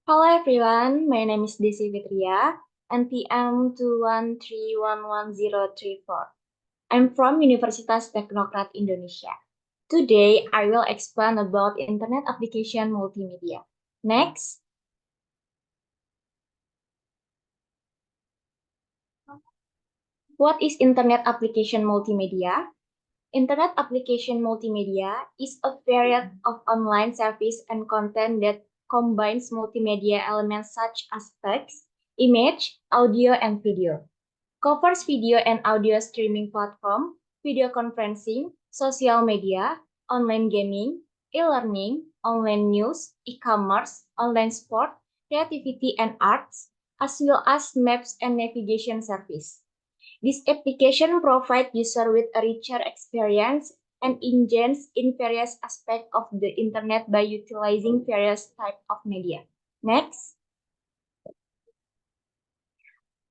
Hello everyone, my name is Desi Fitria, NPM 213111034. I'm from Universitas Teknokrat Indonesia. Today, I will explain about Internet Application Multimedia. Next, what is Internet Application Multimedia? Internet Application Multimedia is a variety of online service and content that combines multimedia elements such as text, image, audio, and video. Covers video and audio streaming platform, video conferencing, social media, online gaming, e-learning, online news, e-commerce, online sport, creativity and arts, as well as maps and navigation service. This application provides user with a richer experience and engages in various aspects of the internet by utilizing various types of media. Next,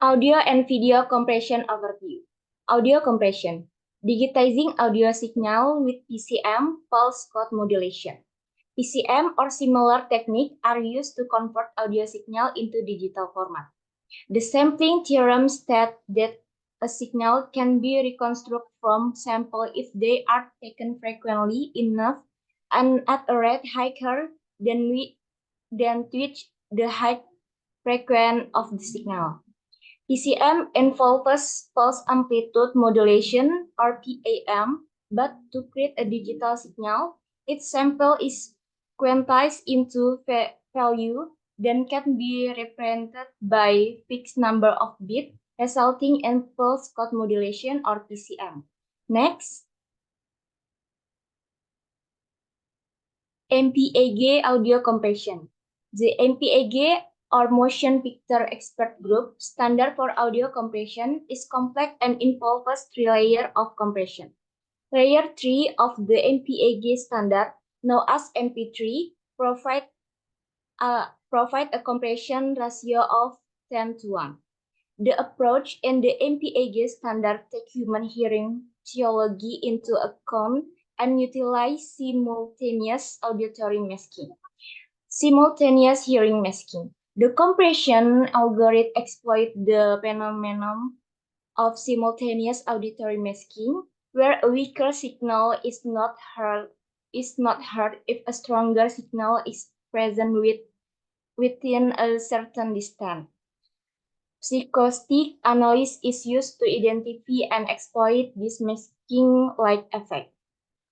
audio and video compression overview. Audio compression. Digitizing audio signal with PCM, pulse code modulation. PCM or similar technique are used to convert audio signal into digital format. The sampling theorem states that a signal can be reconstructed from sample if they are taken frequently enough and at a rate higher than which the high frequency of the signal. PCM involves pulse amplitude modulation or PAM, but to create a digital signal, its sample is quantized into value, then can be represented by fixed number of bits, resulting in pulse code modulation or PCM. Next, MPEG audio compression. The MPEG or Motion Picture Expert Group standard for audio compression is complex and involves three layers of compression. Layer 3 of the MPEG standard, known as MP3, provide a compression ratio of 10 to 1. The approach in the MPEG standard take human hearing theology into account and utilize simultaneous auditory masking. Simultaneous hearing masking. The compression algorithm exploits the phenomenon of simultaneous auditory masking, where a weaker signal is not heard if a stronger signal is present within a certain distance. Psychoacoustics analysis is used to identify and exploit this masking-like effect.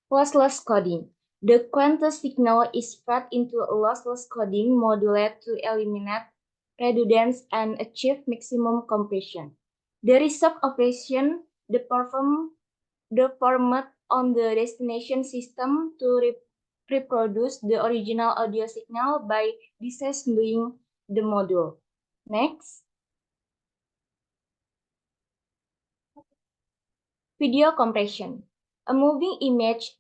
Lossless coding. The quantum signal is fed into a lossless coding modulator to eliminate redundancy and achieve maximum compression. The result operation the format on the destination system to reproduce the original audio signal by disassembling the module. Next, video compression. A moving image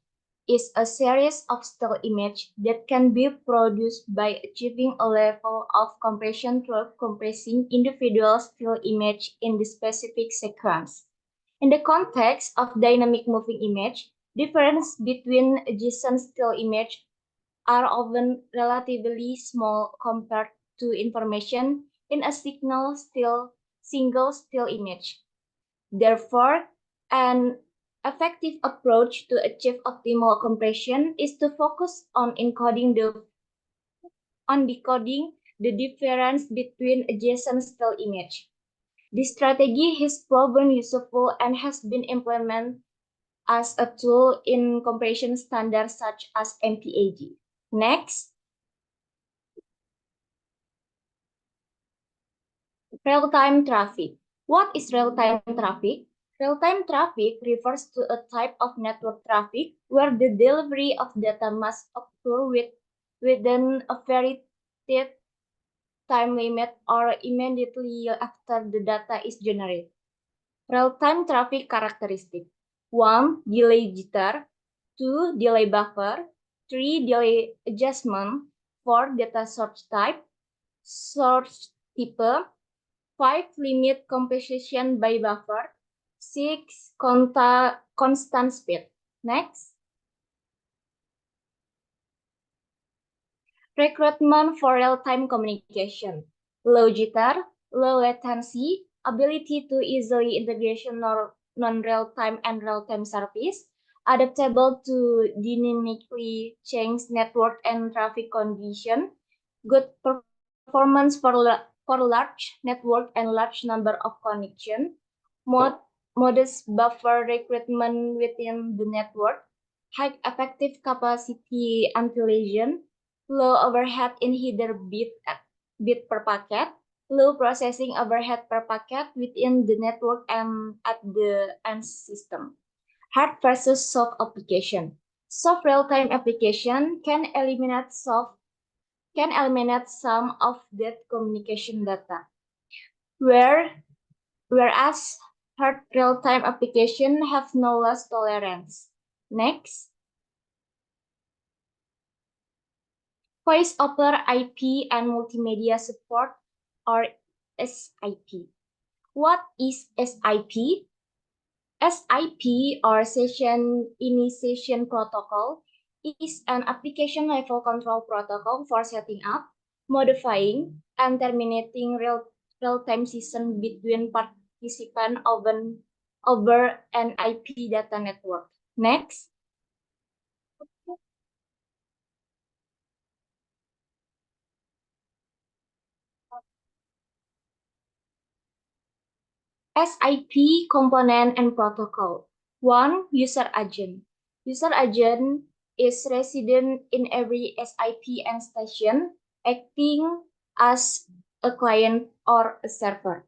is a series of still images that can be produced by achieving a level of compression through compressing individual still image in the specific sequence. In the context of dynamic moving image, difference between adjacent still images are often relatively small compared to information in a single still image. Therefore, an effective approach to achieve optimal compression is to focus on decoding the difference between adjacent still image. This strategy has proven useful and has been implemented as a tool in compression standards such as MPEG. Next, real-time traffic. What is real-time traffic? Real-time traffic refers to a type of network traffic where the delivery of data must occur within a very tight time limit or immediately after the data is generated. Real-time traffic characteristic. 1. Delay jitter. 2. Delay buffer. 3. Delay adjustment. 4. Data source type. Source type. 5. Limit compression by buffer. 6. Constant speed. Next. Recruitment for real-time communication. Low jitter, low latency, ability to easily integration non-real-time and real-time service, adaptable to dynamically changed network and traffic condition, good performance for large network and large number of connection, modest buffer recruitment within the network, high effective capacity utilization, low overhead in header bit per packet, low processing overhead per packet within the network and at the end system. Hard versus soft application. Soft real-time application can eliminate some of that communication data, where whereas hard real-time application have no loss tolerance. Next, Voice over IP and Multimedia Support, or SIP. What is SIP? SIP, or Session Initiation Protocol, is an application-level control protocol for setting up, modifying, and terminating real-time session between participants over an IP data network. Next, SIP component and protocol. 1. User agent. User agent is resident in every SIP end station, acting as a client or a server.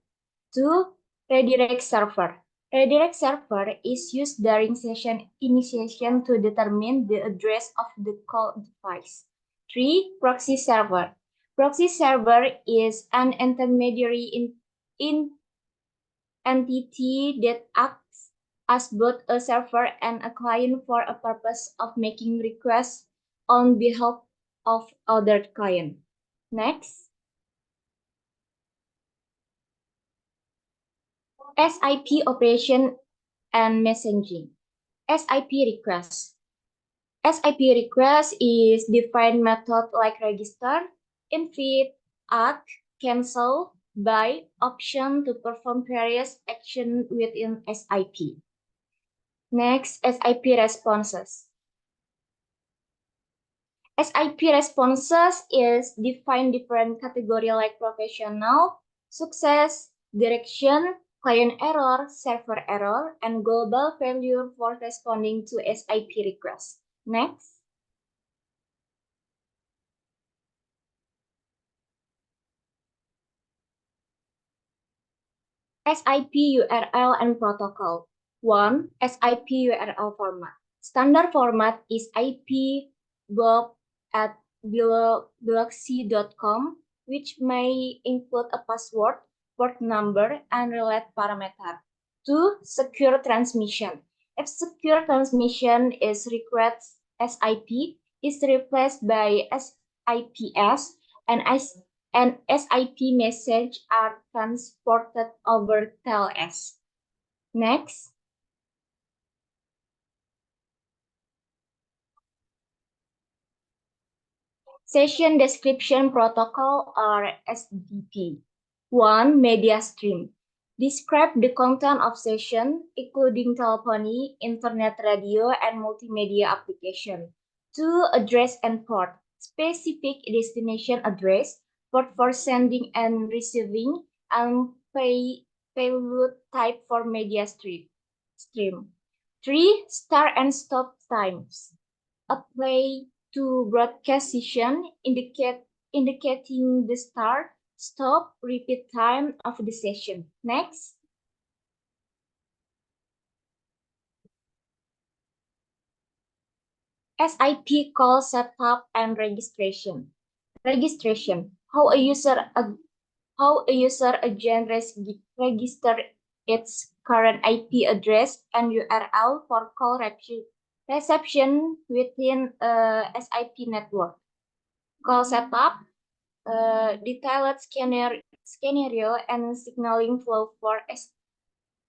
2. Redirect server. Redirect server is used during session initiation to determine the address of the call device. 3. Proxy server. Proxy server is an intermediary in entity that acts as both a server and a client for a purpose of making requests on behalf of other client. Next, SIP operation and messaging. SIP request. SIP request is defined method like register, invite, add, cancel, buy, option to perform various actions within SIP. Next, SIP responses. SIP responses is defined different category like professional, success, direction, client error, server error, and global failure for responding to SIP requests. Next. SIP URL and protocol. 1. SIP URL format. Standard format is IP blob at biloxi.com, which may include a password, port number, and related parameter. 2. Secure transmission. If secure transmission is required, SIP is replaced by SIPS and SIP message are transported over TLS. Next, Session Description Protocol, or SDP. 1. Media stream. Describe the content of session, including telephony, internet radio, and multimedia application. 2. Address and port. Specific destination address, port for sending and receiving, and payload type for media stream. 3. Start and stop times. Apply to broadcast session, indicating the start, stop, repeat time of the session. Next. SIP call setup and registration. Registration. How a user agent register its current IP address and URL for call reception within a SIP network. Call setup, detailed scenario and signaling flow for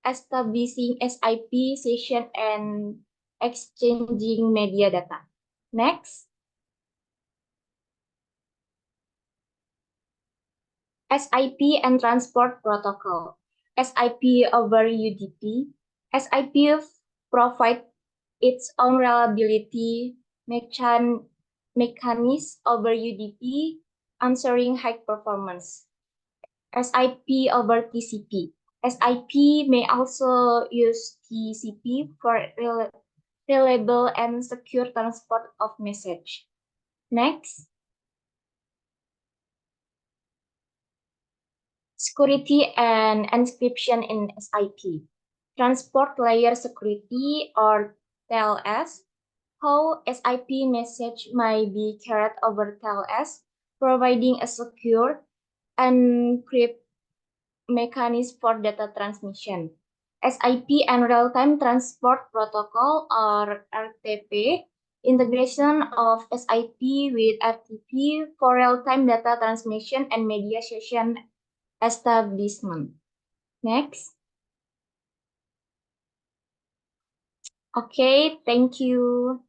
establishing SIP session and exchanging media data. Next, SIP and Transport Protocol. SIP over UDP. SIP provide its own reliability mechanism over UDP, ensuring high performance. SIP over TCP. SIP may also use TCP for reliable and secure transport of message. Next, security and encryption in SIP. Transport layer security or TLS. How SIP message may be carried over TLS, providing a secure encrypt mechanism for data transmission. SIP and Real-Time Transport Protocol or RTP, integration of SIP with RTP for real-time data transmission and media session establishment. Next. Okay, thank you.